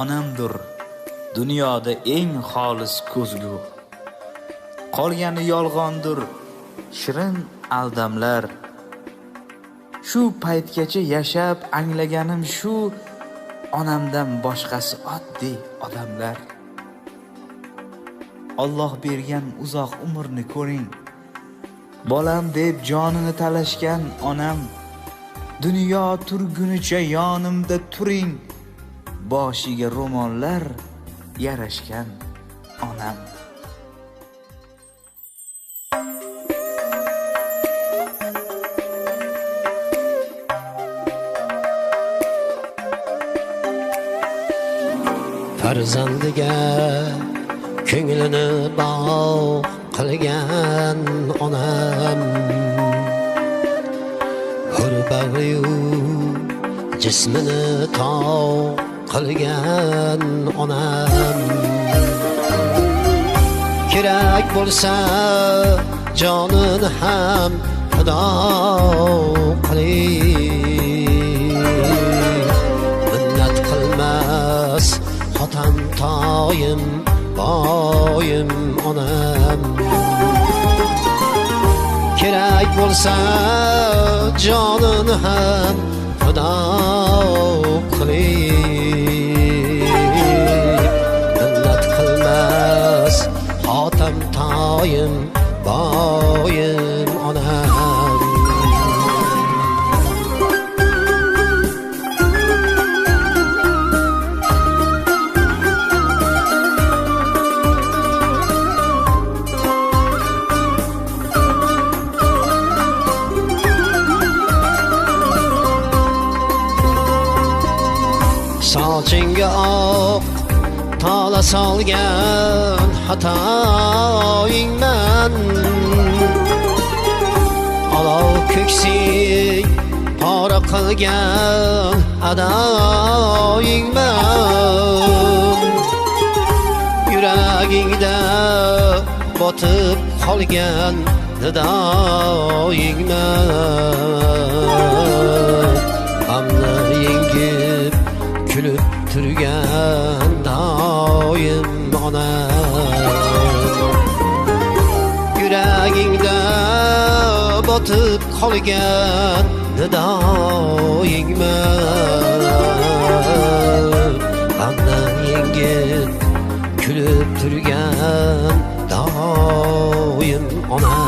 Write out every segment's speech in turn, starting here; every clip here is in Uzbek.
Onamdir dunyoda eng xolis ko'zgu. Qolgani yolg'ondir shirin aldamlar. Shu paytgacha yashab anglaganim shu, onamdan boshqasi oddiy odamlar. Alloh bergan uzoq umrni ko'ring. Bolam deb jonini talashgan onam, dunyo turgunicha yonimda turing. Boshiga ro'mollar yarashgan onam. Farzandiga ko'nglini bog' qilgan onam, hur bag'riyu jismini tog' qilgan onam. Kerak bo'lsa jonini ham fido qiling, minnat qilmas xotin toyim boyim onam. Kerak bo'lsa jonini ham fido qiling, minnat qilmas xotin toyim boyim onam. Sochingga oq tola solgan xatoyingman, olov ko'ksing pora qilgan adoyingman. Yuragingda botib qolgan nidoyingman. G'amni yengib kulib turgan doim onam. Yuragingda botib qolgan nidoyingman. G'amni yengib kulib turgan doim onam.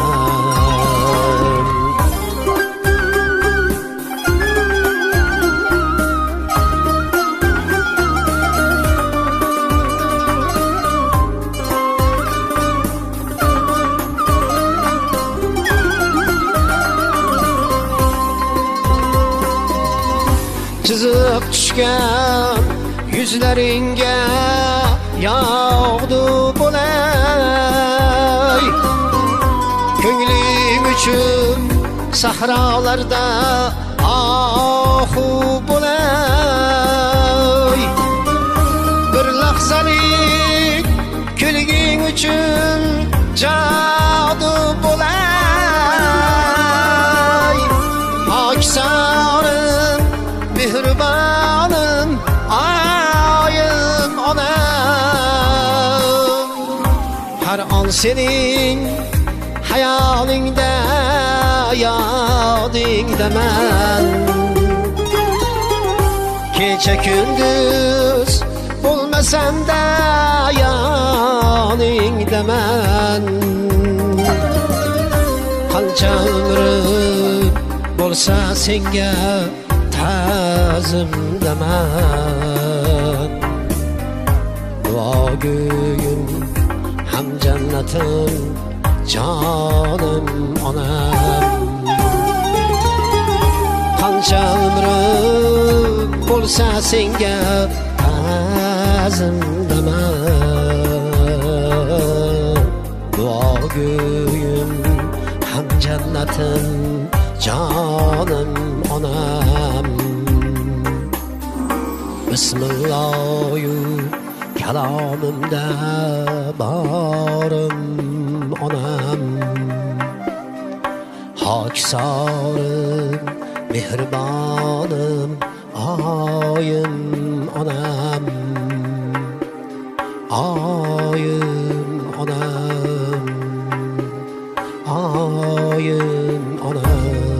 Chiziq tushgan yuzlaringga yog'du bo'lay, ko'ngling uchun sahrolarda ohu bo'lay. Bir lahzalik kulging uchun jodu bo'lay. Oksorim mehribonim oyim onam. Har on sening hayolingda yodingdaman. Kecha kunduz bo'lmasam-da yoningdaman. Qancha umrim bo'lsa senga ta'zimdaman. Duogo'yim ham jannatim jonim onam. Qancha umrim bo'lsa senga ta'zimdaman. Duogo'yim ham jannatim jonim onam. Bismillohu kalomimda borim onam. Hoksorim mehribonim oyim onam oyim onam